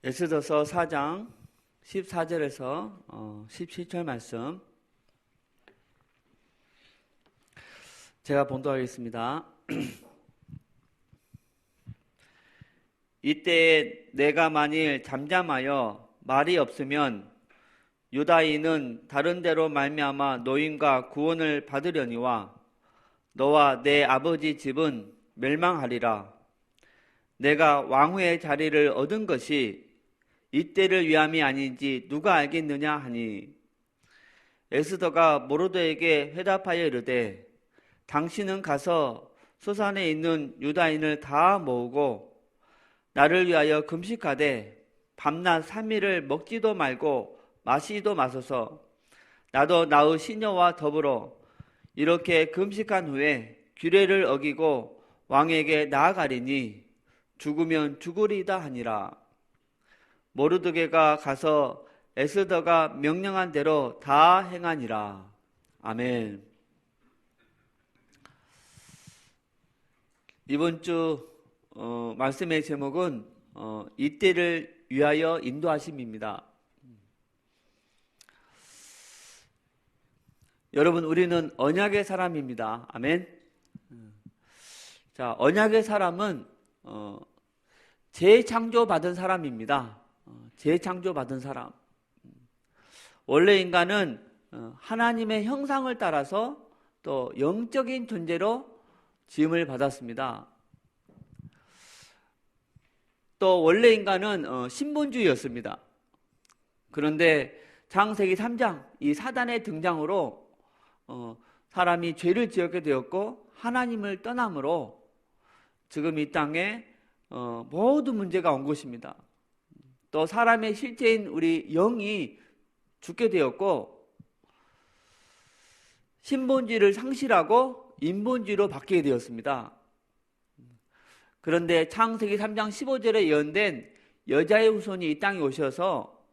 에스더서 4장 14절에서 17절 말씀 제가 봉독하겠습니다. 이때 내가 만일 잠잠하여 말이 없으면 유다인은 다른 데로 말미암아 노임과 구원을 받으려니와 너와 내 아버지 집은 멸망하리라. 내가 왕후의 자리를 얻은 것이 이때를 위함이 아닌지 누가 알겠느냐 하니, 에스더가 모르드에게 회답하여 이르되 당신은 가서 수산에 있는 유다인을 다 모으고 나를 위하여 금식하되 밤낮 3일을 먹지도 말고 마시지도 마소서. 나도 나의 시녀와 더불어 이렇게 금식한 후에 규례를 어기고 왕에게 나아가리니 죽으면 죽으리이다 하니라. 모르드게가 가서 에스더가 명령한 대로 다 행하니라. 아멘. 이번 주 말씀의 제목은 이때를 위하여 인도하심입니다. 여러분, 우리는 언약의 사람입니다. 아멘. 자, 언약의 사람은 재창조받은 사람입니다. 재창조받은 사람. 원래 인간은 하나님의 형상을 따라서 또 영적인 존재로 지음을 받았습니다. 또 원래 인간은 신본주의였습니다. 그런데 창세기 3장 이 사단의 등장으로 사람이 죄를 지었게 되었고 하나님을 떠남으로 지금 이 땅에 모든 문제가 온 것입니다. 또 사람의 실체인 우리 영이 죽게 되었고 신본주의를 상실하고 인본주의로 바뀌게 되었습니다. 그런데 창세기 3장 15절에 예언된 여자의 후손이 이 땅에 오셔서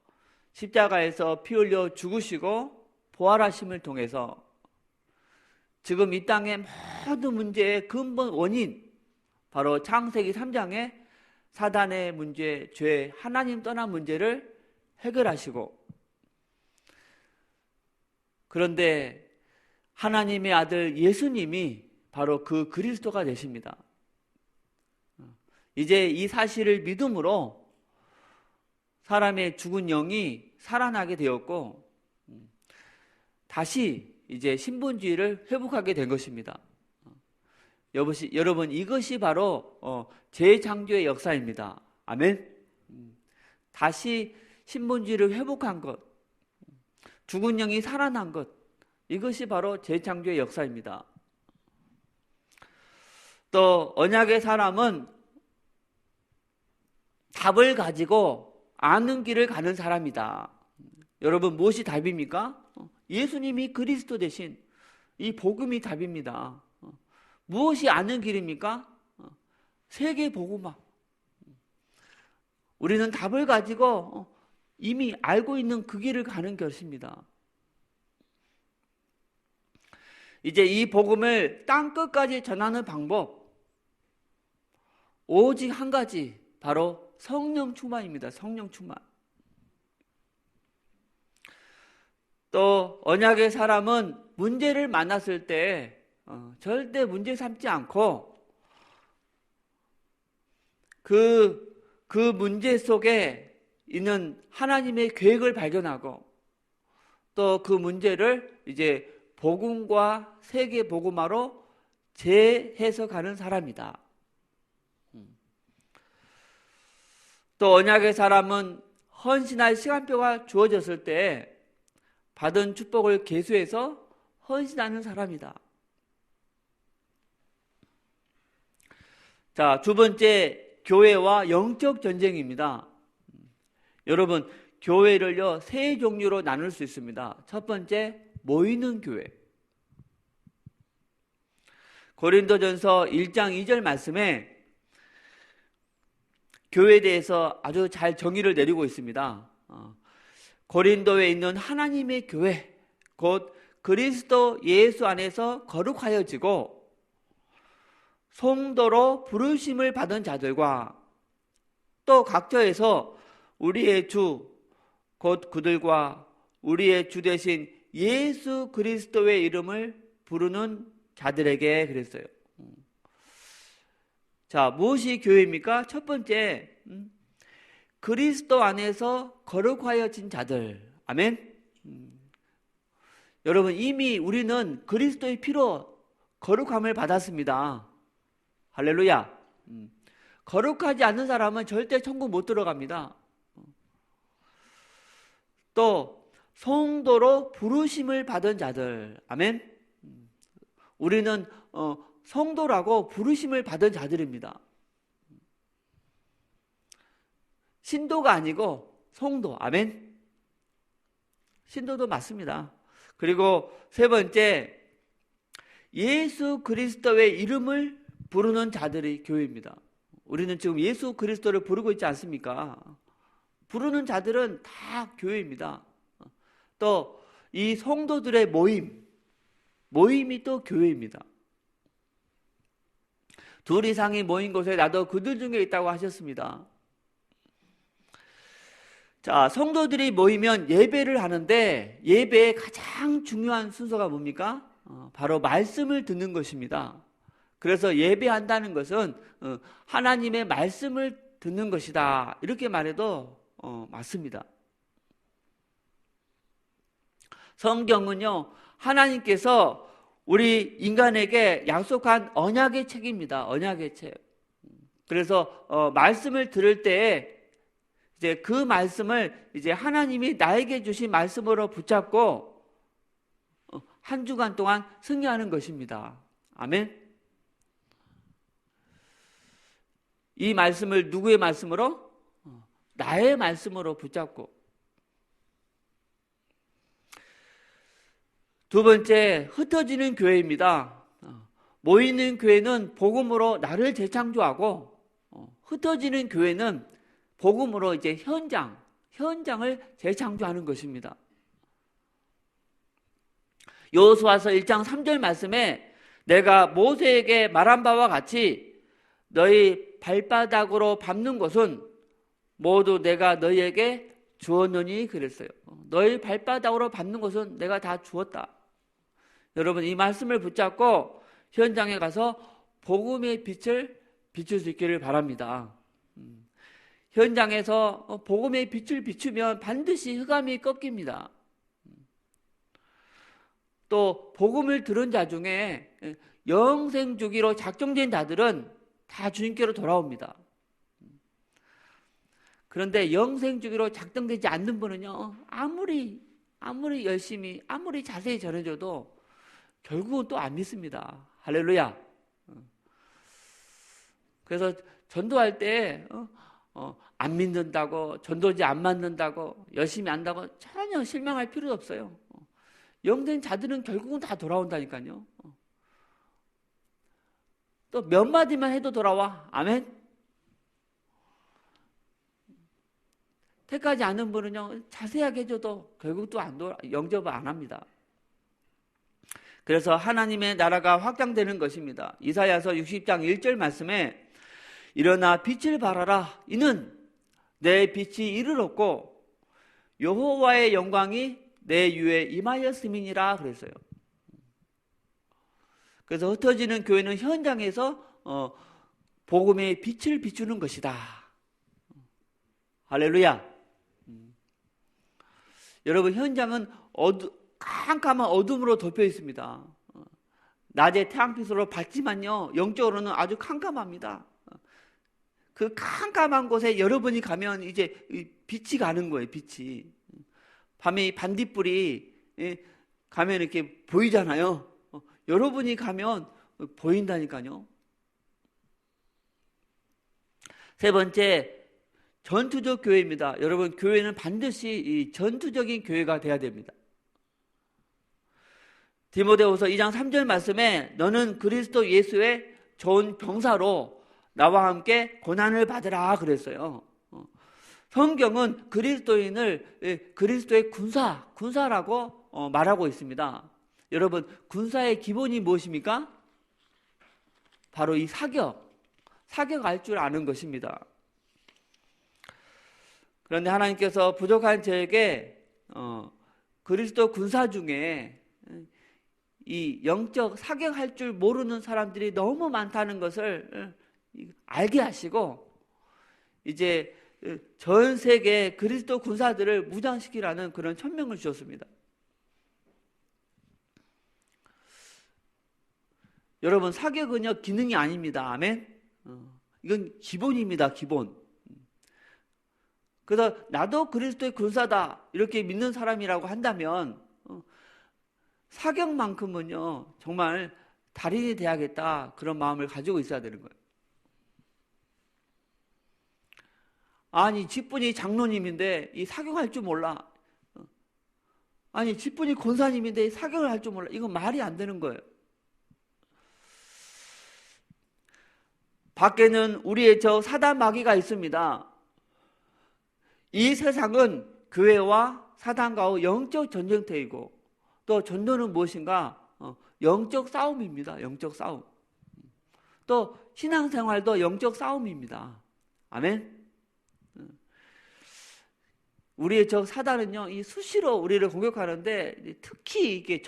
십자가에서 피 흘려 죽으시고 부활하심을 통해서 지금 이 땅의 모든 문제의 근본 원인, 바로 창세기 3장에 사단의 문제, 죄, 하나님 떠난 문제를 해결하시고, 그런데 하나님의 아들 예수님이 바로 그 그리스도가 되십니다. 이제 이 사실을 믿음으로 사람의 죽은 영이 살아나게 되었고 다시 이제 신본주의를 회복하게 된 것입니다. 여러분, 이것이 바로 재창조의 역사입니다. 아멘. 다시 신본주의를 회복한 것, 죽은 영이 살아난 것, 이것이 바로 재창조의 역사입니다. 또 언약의 사람은 답을 가지고 아는 길을 가는 사람이다. 여러분, 무엇이 답입니까? 예수님이 그리스도 되신 이 복음이 답입니다. 무엇이 아는 길입니까? 세계 복음화. 우리는 답을 가지고 이미 알고 있는 그 길을 가는 것입니다. 이제 이 복음을 땅 끝까지 전하는 방법, 오직 한 가지, 바로 성령 충만입니다. 성령 충만. 또 언약의 사람은 문제를 만났을 때 절대 문제 삼지 않고 그 문제 속에 있는 하나님의 계획을 발견하고 또 그 문제를 이제 복음과 세계 복음화로 재해석하는 사람이다. 또 언약의 사람은 헌신할 시간표가 주어졌을 때 받은 축복을 계수해서 헌신하는 사람이다. 자, 두 번째, 교회와 영적 전쟁입니다. 여러분, 교회를요, 세 종류로 나눌 수 있습니다. 첫 번째, 모이는 교회. 고린도전서 1장 2절 말씀에 교회에 대해서 아주 잘 정의를 내리고 있습니다. 고린도에 있는 하나님의 교회, 곧 그리스도 예수 안에서 거룩하여지고 성도로 부르심을 받은 자들과 또 각처에서 우리의 주, 곧 그들과 우리의 주 대신 예수 그리스도의 이름을 부르는 자들에게 그랬어요. 자, 무엇이 교회입니까? 첫 번째, 그리스도 안에서 거룩하여진 자들. 아멘. 여러분, 이미 우리는 그리스도의 피로 거룩함을 받았습니다. 할렐루야. 거룩하지 않는 사람은 절대 천국 못 들어갑니다. 또 성도로 부르심을 받은 자들. 아멘. 우리는 성도라고 부르심을 받은 자들입니다. 신도가 아니고 성도. 아멘. 신도도 맞습니다. 그리고 세 번째, 예수 그리스도의 이름을 부르는 자들이 교회입니다. 우리는 지금 예수 그리스도를 부르고 있지 않습니까? 부르는 자들은 다 교회입니다. 또 이 성도들의 모임이 또 교회입니다. 둘 이상이 모인 곳에 나도 그들 중에 있다고 하셨습니다. 자, 성도들이 모이면 예배를 하는데 예배의 가장 중요한 순서가 뭡니까? 바로 말씀을 듣는 것입니다. 그래서 예배한다는 것은 하나님의 말씀을 듣는 것이다. 이렇게 말해도 맞습니다. 성경은요, 하나님께서 우리 인간에게 약속한 언약의 책입니다. 언약의 책. 그래서 말씀을 들을 때 이제 그 말씀을 이제 하나님이 나에게 주신 말씀으로 붙잡고 한 주간 동안 승리하는 것입니다. 아멘. 이 말씀을 누구의 말씀으로? 나의 말씀으로 붙잡고. 두 번째, 흩어지는 교회입니다. 모이는 교회는 복음으로 나를 재창조하고, 흩어지는 교회는 복음으로 이제 현장을 재창조하는 것입니다. 여호수아서 1장 3절 말씀에 내가 모세에게 말한 바와 같이 너희 발바닥으로 밟는 곳은 모두 내가 너희에게 주었느니 그랬어요. 너희 발바닥으로 밟는 곳은 내가 다 주었다. 여러분, 이 말씀을 붙잡고 현장에 가서 복음의 빛을 비출 수 있기를 바랍니다. 현장에서 복음의 빛을 비추면 반드시 흑암이 꺾입니다. 또 복음을 들은 자 중에 영생 주기로 작정된 자들은 다 주님께로 돌아옵니다. 그런데 영생 주기로 작정되지 않는 분은요, 아무리 열심히, 아무리 자세히 전해줘도 결국은 또 안 믿습니다. 할렐루야. 그래서 전도할 때 안 믿는다고, 전도지 안 맞는다고, 열심히 안다고 전혀 실망할 필요도 없어요. 영된 자들은 결국은 다 돌아온다니까요. 또 몇 마디만 해도 돌아와. 아멘. 택하지 않은 분은요, 자세하게 해줘도 결국 또 영접을 안 합니다. 그래서 하나님의 나라가 확장되는 것입니다. 이사야서 60장 1절 말씀에 일어나 빛을 발하라. 이는 내 빛이 이르렀고 여호와의 영광이 내 위에 임하였음이니라 그랬어요. 그래서 흩어지는 교회는 현장에서 복음의 빛을 비추는 것이다. 할렐루야. 여러분, 현장은 캄캄한 어둠으로 덮여 있습니다. 낮에 태양빛으로 밝지만요, 영적으로는 아주 캄캄합니다. 그 캄캄한 곳에 여러분이 가면 이제 빛이 가는 거예요. 빛이. 밤에 반딧불이 가면 이렇게 보이잖아요. 여러분이 가면 보인다니까요. 세 번째, 전투적 교회입니다. 여러분, 교회는 반드시 이 전투적인 교회가 돼야 됩니다. 디모데후서 2장 3절 말씀에 너는 그리스도 예수의 좋은 병사로 나와 함께 고난을 받으라 그랬어요. 성경은 그리스도인을 그리스도의 군사라고 말하고 있습니다. 여러분, 군사의 기본이 무엇입니까? 바로 이 사격할 줄 아는 것입니다. 그런데 하나님께서 부족한 저에게 그리스도 군사 중에 이 영적 사격할 줄 모르는 사람들이 너무 많다는 것을 알게 하시고 이제 전 세계 그리스도 군사들을 무장시키라는 그런 천명을 주셨습니다. 여러분, 사격은요 기능이 아닙니다. 아멘. 이건 기본입니다. 기본. 그래서 나도 그리스도의 군사다 이렇게 믿는 사람이라고 한다면 사격만큼은요 정말 달인이 돼야겠다 그런 마음을 가지고 있어야 되는 거예요. 아니, 직분이 장로님인데 이 사격할 줄 몰라. 아니, 직분이 권사님인데 사격을 할 줄 몰라. 이건 말이 안 되는 거예요. 밖에는 우리의 저 사단 마귀가 있습니다. 이 세상은 교회와 사단과의 영적 전쟁터이고 또 전도는 무엇인가? 영적 싸움입니다. 영적 싸움. 또 신앙생활도 영적 싸움입니다. 아멘. 우리의 저 사단은요, 이 수시로 우리를 공격하는데 특히 이게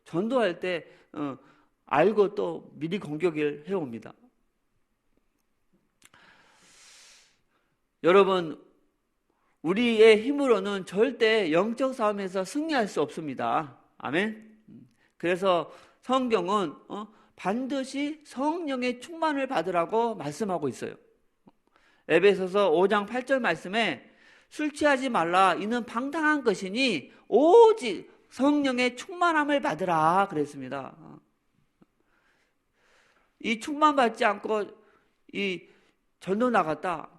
전도할 때 알고 또 미리 공격을 해옵니다. 여러분, 우리의 힘으로는 절대 영적 싸움에서 승리할 수 없습니다. 아멘. 그래서 성경은 반드시 성령의 충만을 받으라고 말씀하고 있어요. 에베소서 5장 8절 말씀에 술 취하지 말라 이는 방탕한 것이니 오직 성령의 충만함을 받으라 그랬습니다. 이 충만받지 않고 이 전도 나갔다.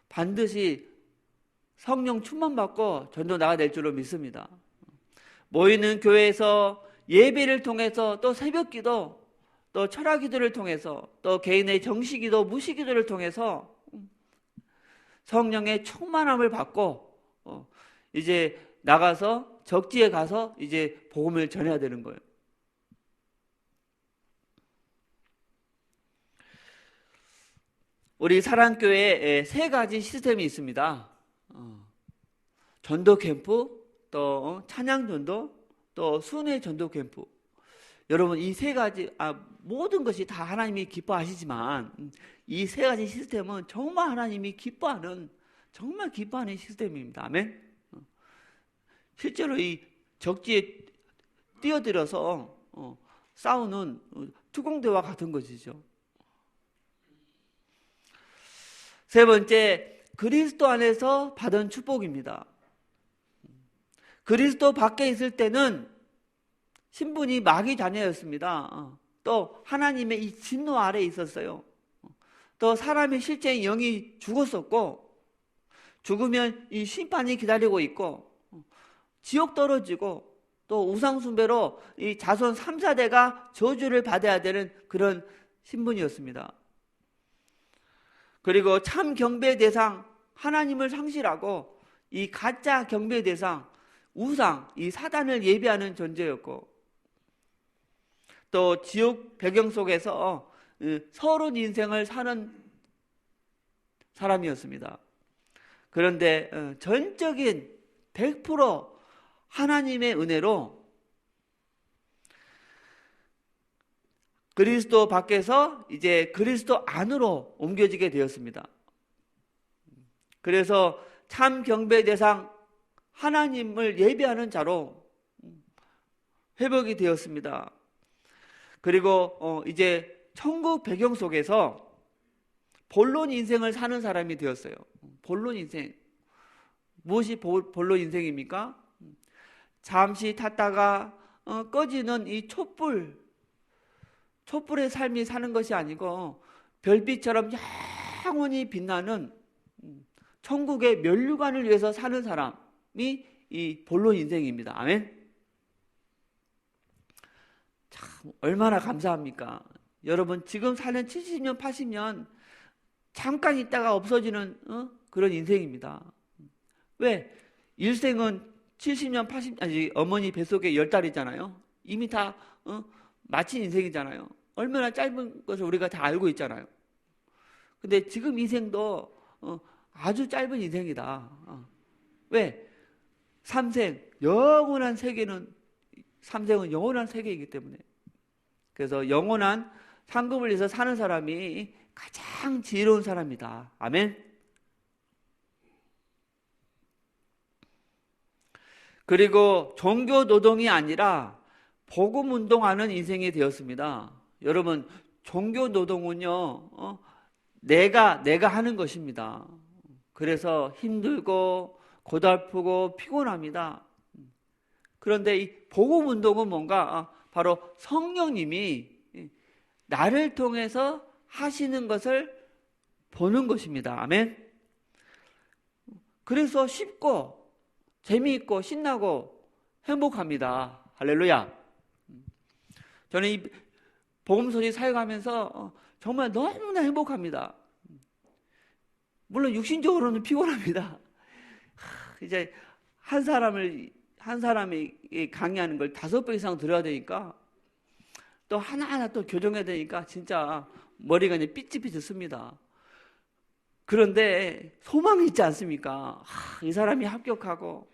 반드시 성령 충만받고 전도 나가야 될 줄로 믿습니다. 모이는 교회에서 예배를 통해서 또 새벽기도 또 철학기도를 통해서 또 개인의 정시기도 무시기도를 통해서 성령의 충만함을 받고 이제 나가서 적지에 가서 이제 복음을 전해야 되는 거예요. 우리 사랑교회에 3가지 시스템이 있습니다. 전도 캠프, 또 찬양 전도, 또 순회 전도 캠프. 여러분, 이 3가지 모든 것이 다 하나님이 기뻐하시지만 이 3가지 시스템은 정말 하나님이 정말 기뻐하는 시스템입니다. 아멘. 실제로 이 적지에 뛰어들어서 싸우는 특공대와 같은 것이죠. 3번째, 그리스도 안에서 받은 축복입니다. 그리스도 밖에 있을 때는 신분이 마귀 자녀였습니다. 또 하나님의 이 진노 아래에 있었어요. 또 사람의 실제 영이 죽었었고 죽으면 이 심판이 기다리고 있고 지옥 떨어지고 또 우상숭배로 이 자손 3, 4대가 저주를 받아야 되는 그런 신분이었습니다. 그리고 참 경배 대상 하나님을 상실하고 이 가짜 경배 대상 우상 이 사단을 예배하는 존재였고 또 지옥 배경 속에서 서론 인생을 사는 사람이었습니다. 그런데 전적인 100% 하나님의 은혜로 그리스도 밖에서 이제 그리스도 안으로 옮겨지게 되었습니다. 그래서 참 경배 대상 하나님을 예배하는 자로 회복이 되었습니다. 그리고 이제 천국 배경 속에서 본론 인생을 사는 사람이 되었어요. 본론 인생. 무엇이 본론 인생입니까? 잠시 탔다가 꺼지는 이 촛불의 삶이 사는 것이 아니고 별빛처럼 영원히 빛나는 천국의 면류관을 위해서 사는 사람이 이 본론 인생입니다. 아멘. 참 얼마나 감사합니까? 여러분, 지금 사는 70년, 80년 잠깐 있다가 없어지는 그런 인생입니다. 왜? 일생은 70년, 80년, 어머니 뱃속에 10달이잖아요. 이미 다 마친 인생이잖아요. 얼마나 짧은 것을 우리가 다 알고 있잖아요. 근데 지금 인생도 아주 짧은 인생이다. 왜? 삼생은 영원한 세계이기 때문에. 그래서 영원한 상급을 위해서 사는 사람이 가장 지혜로운 사람이다. 아멘. 그리고 종교 노동이 아니라 복음 운동하는 인생이 되었습니다. 여러분, 종교 노동은요, 내가 하는 것입니다. 그래서 힘들고 고달프고 피곤합니다. 그런데 이 복음 운동은 뭔가 바로 성령님이 나를 통해서 하시는 것을 보는 것입니다. 아멘. 그래서 쉽고 재미있고 신나고 행복합니다. 할렐루야. 저는 이 복음 소식 사역하면서 정말 너무나 행복합니다. 물론 육신적으로는 피곤합니다. 이제 한 사람이 강의하는 걸 5배 이상 들어야 되니까 또 하나하나 또 교정해야 되니까 진짜 머리가 이제 삐뚤삐뚤 씁니다. 그런데 소망이 있지 않습니까? 이 사람이 합격하고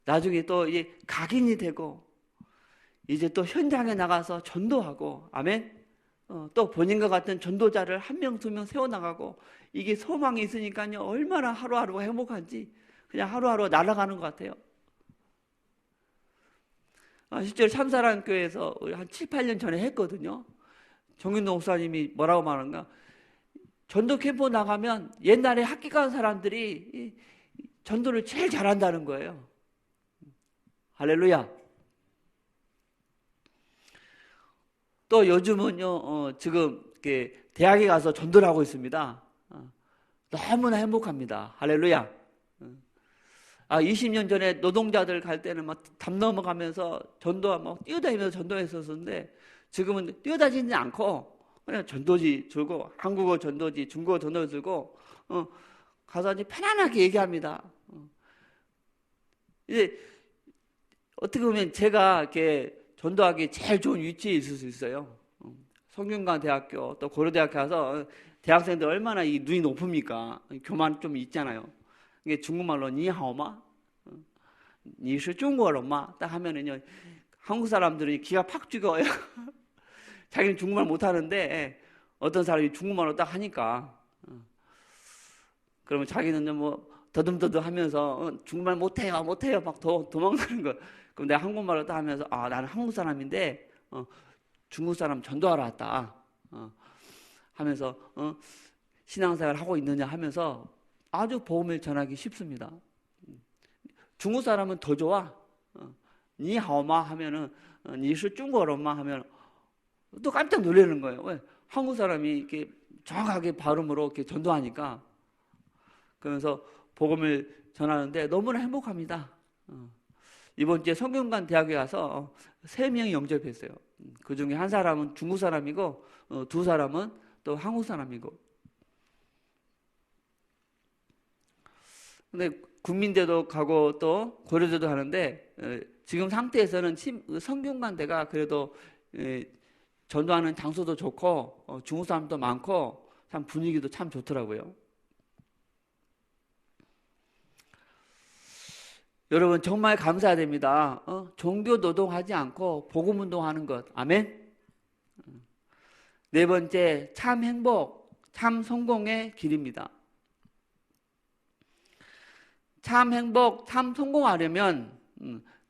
나중에 또 이제 각인이 되고 이제 또 현장에 나가서 전도하고, 아멘. 또 본인과 같은 전도자를 1명, 2명 세워나가고, 이게 소망이 있으니까요 얼마나 하루하루가 행복한지 그냥 하루하루 날아가는 것 같아요. 실제로 참사랑교회에서 한 7, 8년 전에 했거든요. 정윤동 목사님이 뭐라고 말하는가, 전도 캠프 나가면 옛날에 학교 간 사람들이 전도를 제일 잘한다는 거예요. 할렐루야. 또 요즘은요, 지금 대학에 가서 전도를 하고 있습니다. 너무나 행복합니다. 할렐루야. 20년 전에 노동자들 갈 때는 막 담 넘어가면서 막 뛰어다니면서 전도했었는데, 지금은 뛰어다니지 않고 그냥 전도지 들고, 한국어 전도지, 중국어 전도지 들고, 가서 이제 편안하게 얘기합니다. 이제 어떻게 보면 제가 이렇게 전도하기 제일 좋은 위치에 있을 수 있어요. 성균관 대학교 또 고려대학교 가서 대학생들 얼마나 이 눈이 높습니까? 교만 좀 있잖아요. 이게 중국말로 니하오마, 니시 중국어로마 딱 하면은요 한국 사람들은 기가 팍 죽어요. 자기는 중국말 못하는데 어떤 사람이 중국말로 딱 하니까 그러면 자기는 뭐 더듬더듬 하면서 중국말 못해요 막 도망가는 거. 그럼 내가 한국말로 딱 하면서 나는 한국 사람인데 중국 사람 전도하러 왔다 하면서 신앙생활 하고 있느냐 하면서 아주 복음을 전하기 쉽습니다. 중국 사람은 더 좋아. 니하오마 하면은 니시 중국어로마 하면 또 깜짝 놀라는 거예요. 왜? 한국 사람이 이렇게 정확하게 발음으로 이렇게 전도하니까. 그러면서 복음을 전하는데 너무나 행복합니다. 이번 주에 성균관 대학에 가서 3명이 영접했어요. 그 중에 한 사람은 중국 사람이고 2사람은 또 한국 사람이고. 근데 국민대도 가고 또 고려대도 가는데 지금 상태에서는 성균관대가 그래도 전도하는 장소도 좋고 중국 사람도 많고 참 분위기도 참 좋더라고요. 여러분 정말 감사해야 됩니다. 종교 노동하지 않고 복음 운동하는 것. 아멘. 4번째, 참 행복, 참 성공의 길입니다. 참 행복, 참 성공하려면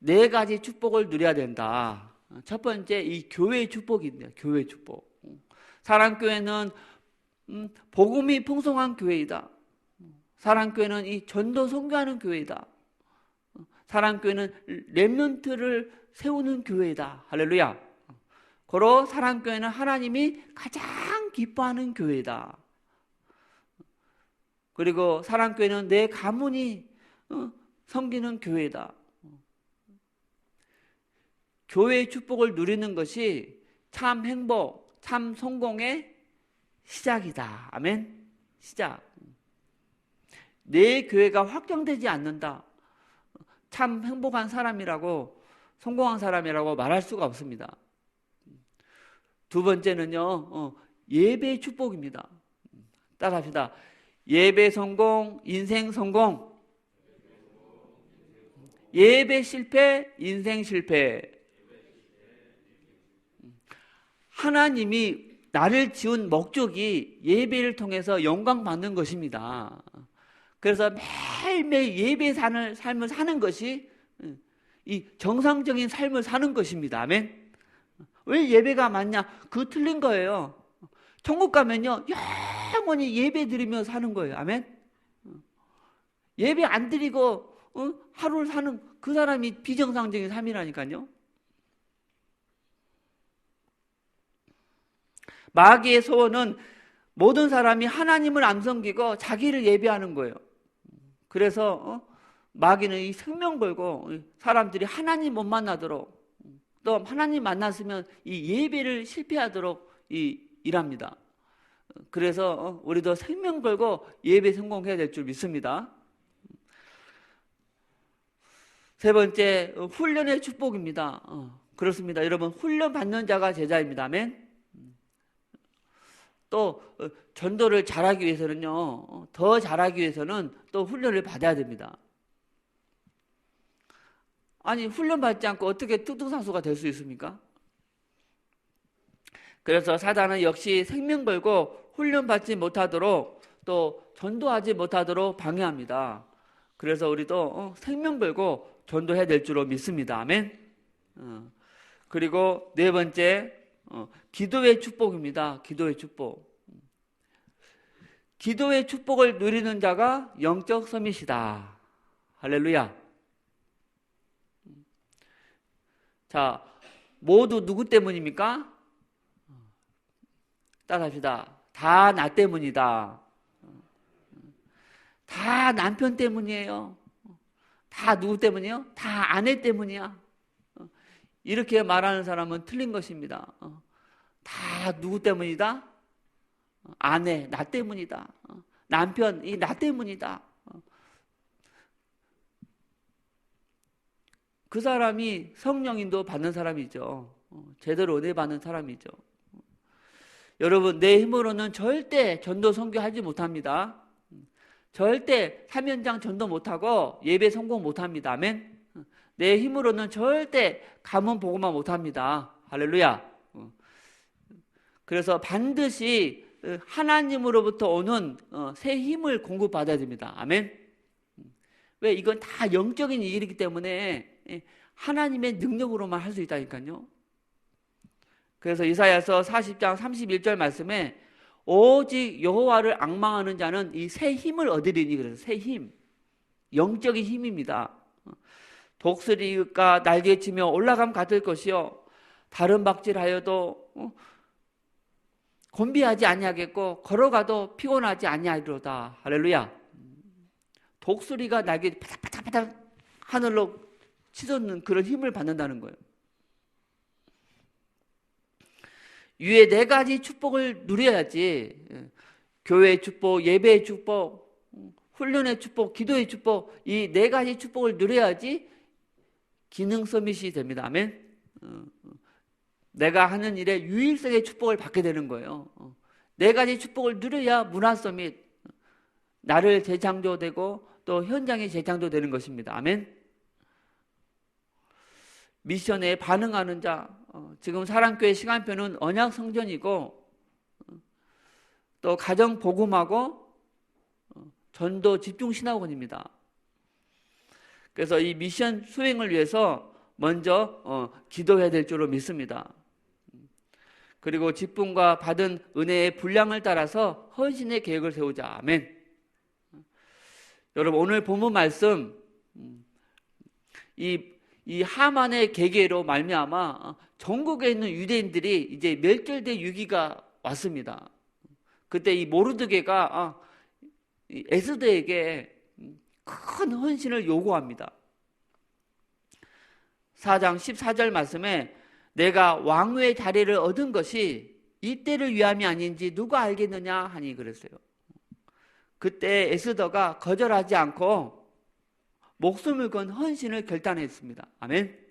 4가지 축복을 누려야 된다. 첫 번째, 이 교회의 축복인데요. 교회의 축복. 사랑교회는 복음이 풍성한 교회이다. 사랑교회는 이 전도 선교하는 교회이다. 사랑교회는 렘넌트를 세우는 교회이다. 할렐루야. 고로 사랑교회는 하나님이 가장 기뻐하는 교회이다. 그리고 사랑교회는 내 가문이 섬기는 교회다. 교회의 축복을 누리는 것이 참 행복, 참 성공의 시작이다. 아멘. 시작. 내 교회가 확정되지 않는다. 참 행복한 사람이라고, 성공한 사람이라고 말할 수가 없습니다. 2번째는요, 예배의 축복입니다. 따라합시다. 예배 성공, 인생 성공. 예배 실패, 인생 실패. 하나님이 나를 지은 목적이 예배를 통해서 영광 받는 것입니다. 그래서 매일매일 예배 삶을 사는 것이 이 정상적인 삶을 사는 것입니다. 아멘. 왜 예배가 많냐? 그거 틀린 거예요. 천국 가면요, 영원히 예배 드리며 사는 거예요. 아멘. 예배 안 드리고 하루를 사는 그 사람이 비정상적인 삶이라니까요. 마귀의 소원은 모든 사람이 하나님을 안 섬기고 자기를 예배하는 거예요. 그래서 마귀는 이 생명 걸고 사람들이 하나님 못 만나도록, 또 하나님 만났으면 이 예배를 실패하도록 일합니다. 그래서 우리도 생명 걸고 예배 성공해야 될 줄 믿습니다. 세 번째, 훈련의 축복입니다. 그렇습니다. 여러분, 훈련 받는 자가 제자입니다. 아멘. 또 전도를 잘하기 위해서는요, 더 잘하기 위해서는 또 훈련을 받아야 됩니다. 아니, 훈련 받지 않고 어떻게 뚝뚝상수가 될 수 있습니까? 그래서 사단은 역시 생명 걸고 훈련 받지 못하도록, 또 전도하지 못하도록 방해합니다. 그래서 우리도 생명 걸고 전도해야 될 줄로 믿습니다. 아멘. 그리고 네 번째, 기도의 축복입니다. 기도의 축복. 기도의 축복을 누리는 자가 영적 서밋이다. 할렐루야. 자, 모두 누구 때문입니까? 따라합시다. 다 나 때문이다. 다 남편 때문이에요. 다 누구 때문이에요? 다 아내 때문이야. 이렇게 말하는 사람은 틀린 것입니다. 다 누구 때문이다? 아내, 나 때문이다. 남편, 나 때문이다. 그 사람이 성령인도 받는 사람이죠. 제대로 은혜 받는 사람이죠. 여러분, 내 힘으로는 절대 전도 선교하지 못합니다. 절대 3연장 전도 못하고 예배 성공 못합니다. 아멘. 내 힘으로는 절대 가문 복음화 못합니다. 할렐루야. 그래서 반드시 하나님으로부터 오는 새 힘을 공급받아야 됩니다. 아멘. 왜? 이건 다 영적인 일이기 때문에 하나님의 능력으로만 할 수 있다니까요. 그래서 이사야서 40장 31절 말씀에 오직 여호와를 앙망하는 자는 이 새 힘을 얻으리니, 그래서 새 힘, 영적인 힘입니다. 독수리가 날개치며 올라감 같을 것이요 다른 박질하여도 곤비하지 아니하겠고 걸어가도 피곤하지 아니하리로다. 할렐루야. 독수리가 날개 파닥파닥파닥 하늘로 치솟는 그런 힘을 받는다는 거예요. 위에 네 가지 축복을 누려야지, 교회의 축복, 예배의 축복, 훈련의 축복, 기도의 축복, 이 네 가지 축복을 누려야지 기능 서밋이 됩니다. 아멘. 내가 하는 일에 유일성의 축복을 받게 되는 거예요. 네 가지 축복을 누려야 문화 서밋, 나를 재창조되고 또 현장이 재창조되는 것입니다. 아멘. 미션에 반응하는 자, 지금 사랑교회 시간표는 언약 성전이고 또 가정 복음하고 전도 집중 신학원입니다. 그래서 이 미션 수행을 위해서 먼저 기도해야 될 줄로 믿습니다. 그리고 직분과 받은 은혜의 분량을 따라서 헌신의 계획을 세우자. 아멘. 여러분, 오늘 본문 말씀, 이 하만의 계계로 말미암아 전국에 있는 유대인들이 이제 멸절된 위기가 왔습니다. 그때 이 모르드게가 에스더에게 큰 헌신을 요구합니다. 4장 14절 말씀에 내가 왕후의 자리를 얻은 것이 이때를 위함이 아닌지 누가 알겠느냐 하니 그랬어요. 그때 에스더가 거절하지 않고 목숨을 건 헌신을 결단했습니다. 아멘.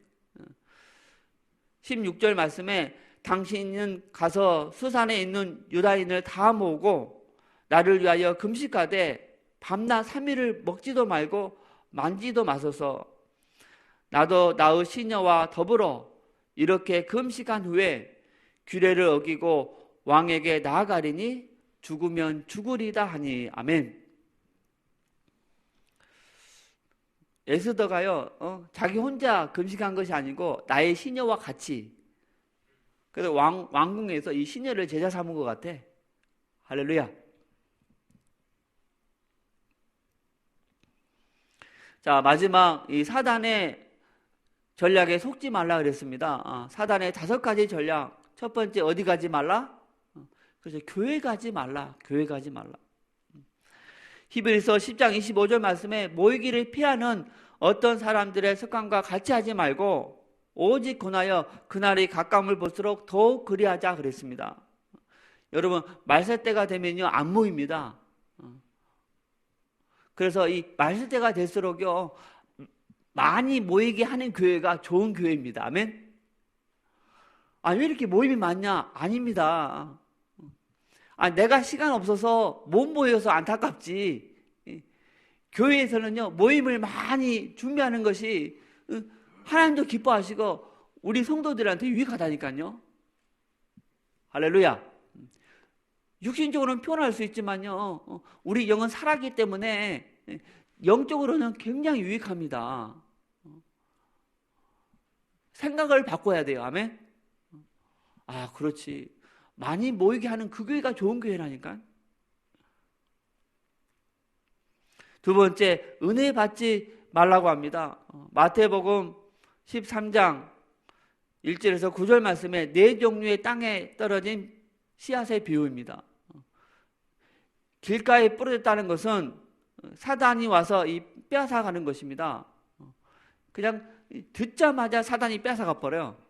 16절 말씀에 당신은 가서 수산에 있는 유다인을 다 모으고 나를 위하여 금식하되 밤낮 3일을 먹지도 말고 만지도 마소서. 나도 나의 시녀와 더불어 이렇게 금식한 후에 규례를 어기고 왕에게 나아가리니 죽으면 죽으리다 하니. 아멘. 에스더가요, 자기 혼자 금식한 것이 아니고 나의 시녀와 같이. 그래서 왕궁에서 이 시녀를 제자 삼은 것 같아. 할렐루야. 자, 마지막 이 사단의 전략에 속지 말라 그랬습니다. 사단의 5가지 전략. 첫 번째, 어디 가지 말라? 그래서 교회 가지 말라. 교회 가지 말라. 히브리서 10장 25절 말씀에 모이기를 피하는 어떤 사람들의 습관과 같이 하지 말고 오직 권하여 그날이 가까움을 볼수록 더욱 그리하자 그랬습니다. 여러분, 말세 때가 되면요 안 모입니다. 그래서 이 말세 때가 될수록요 많이 모이게 하는 교회가 좋은 교회입니다. 아멘. 왜 이렇게 모임이 많냐? 아닙니다. 내가 시간 없어서 못 모여서 안타깝지. 교회에서는요 모임을 많이 준비하는 것이 하나님도 기뻐하시고 우리 성도들한테 유익하다니까요. 할렐루야. 육신적으로는 피곤할 수 있지만요 우리 영은 살았기 때문에 영적으로는 굉장히 유익합니다. 생각을 바꿔야 돼요. 아멘. 그렇지. 많이 모이게 하는 그 교회가 좋은 교회라니까. 두 번째, 은혜 받지 말라고 합니다. 마태복음 13장 1절에서 9절 말씀에 4종류의 땅에 떨어진 씨앗의 비유입니다. 길가에 뿌려졌다는 것은 사단이 와서 빼앗아가는 것입니다. 그냥 듣자마자 사단이 뺏어가 버려요.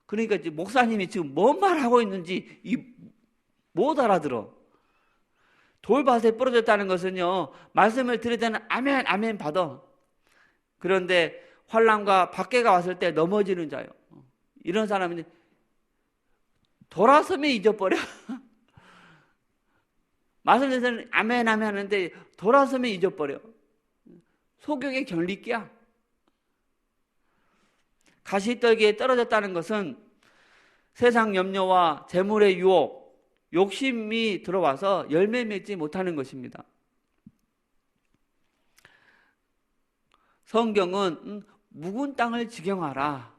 그러니까 이제 목사님이 지금 뭔 말하고 있는지 못 알아들어. 돌밭에 부러졌다는 것은요 말씀을 들을 때는 아멘 아멘 받아. 그런데 환난과 박해가 왔을 때 넘어지는 자요. 이런 사람은 돌아서면 잊어버려. 말씀 들을 때는 아멘 아멘 하는데 돌아서면 잊어버려. 소경의 견리기야. 가시떨기에 떨어졌다는 것은 세상 염려와 재물의 유혹, 욕심이 들어와서 열매 맺지 못하는 것입니다. 성경은 묵은 땅을 지경하라.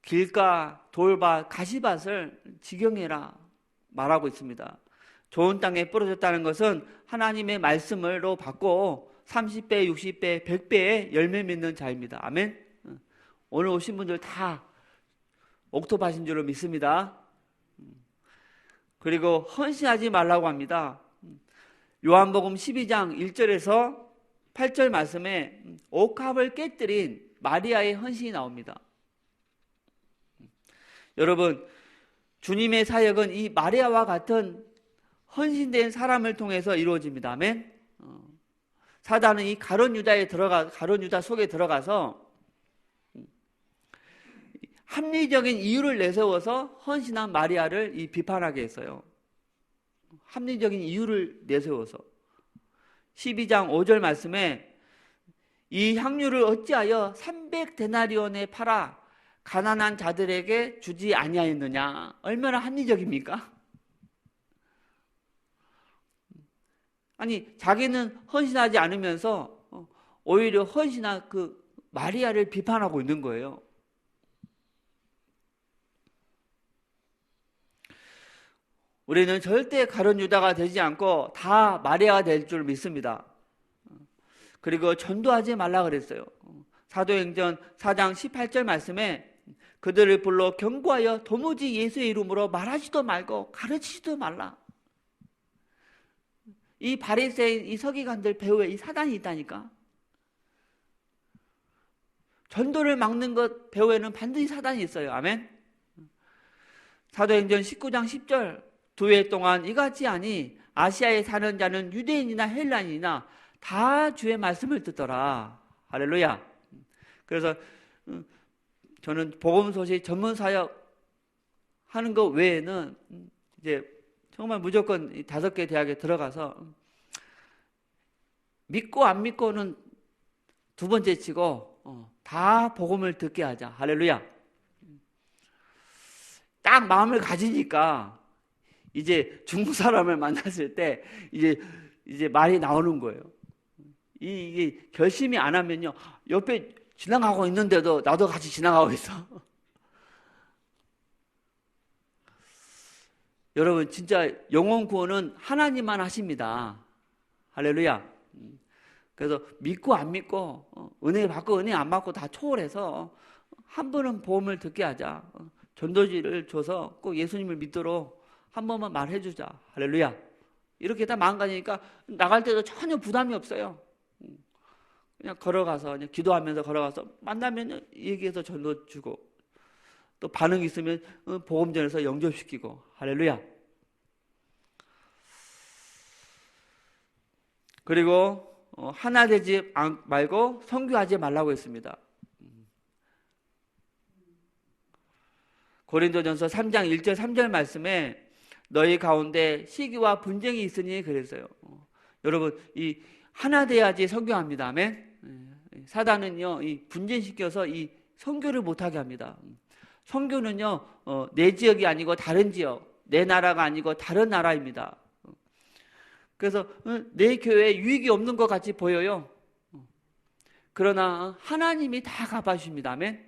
길가, 돌밭, 가시밭을 지경해라 말하고 있습니다. 좋은 땅에 뿌려졌다는 것은 하나님의 말씀으로 받고 30배, 60배, 100배의 열매 맺는 자입니다. 아멘. 오늘 오신 분들 다 옥토밭인 줄로 믿습니다. 그리고 헌신하지 말라고 합니다. 요한복음 12장 1절에서 8절 말씀에 옥합을 깨뜨린 마리아의 헌신이 나옵니다. 여러분, 주님의 사역은 이 마리아와 같은 헌신된 사람을 통해서 이루어집니다. 아멘. 사단은 이 가룟 유다 속에 들어가서 합리적인 이유를 내세워서 헌신한 마리아를 비판하게 했어요. 합리적인 이유를 내세워서 12장 5절 말씀에 이 향유를 어찌하여 300데나리온에 팔아 가난한 자들에게 주지 아니하였느냐. 얼마나 합리적입니까? 아니, 자기는 헌신하지 않으면서 오히려 헌신한 그 마리아를 비판하고 있는 거예요. 우리는 절대 가룟 유다가 되지 않고 다 마리아가 될 줄 믿습니다. 그리고 전도하지 말라 그랬어요. 사도행전 4장 18절 말씀에 그들을 불러 경고하여 도무지 예수의 이름으로 말하지도 말고 가르치지도 말라. 이 바리새인, 이 서기관들 배후에 이 사단이 있다니까. 전도를 막는 것 배후에는 반드시 사단이 있어요. 아멘. 사도행전 19장 10절 두 해 동안 이같이 하니 아시아에 사는 자는 유대인이나 헬라인이나 다 주의 말씀을 듣더라. 할렐루야. 그래서 저는 복음 소식 전문 사역 하는 것 외에는 이제 정말 무조건 이 5개 대학에 들어가서 믿고 안 믿고는 두 번째 치고 다 복음을 듣게 하자. 할렐루야. 딱 마음을 가지니까 이제 중국 사람을 만났을 때 이제 말이 나오는 거예요. 이게 결심이 안 하면요, 옆에 지나가고 있는데도 나도 같이 지나가고 있어. 여러분, 진짜 영혼 구원은 하나님만 하십니다. 할렐루야. 그래서 믿고 안 믿고, 은혜 받고 은혜 안 받고 다 초월해서 한 번은 복음을 듣게 하자. 전도지를 줘서 꼭 예수님을 믿도록 한 번만 말해주자. 할렐루야. 이렇게 다 마음가지니까 나갈 때도 전혀 부담이 없어요. 그냥 걸어가서, 그냥 기도하면서 걸어가서 만나면 얘기해서 전도 주고, 또 반응 있으면 복음 전해서 영접시키고. 할렐루야. 그리고 하나 되지 말고 선교하지 말라고 했습니다. 고린도전서 3장 1절 3절 말씀에 너희 가운데 시기와 분쟁이 있으니 그랬어요. 여러분, 이 하나 돼야지 선교합니다. 아멘. 사단은요, 이 분쟁시켜서 이 선교를 못하게 합니다. 선교는요, 내 지역이 아니고 다른 지역, 내 나라가 아니고 다른 나라입니다. 그래서 내 교회에 유익이 없는 것 같이 보여요. 그러나 하나님이 다 갚아주십니다. 아멘.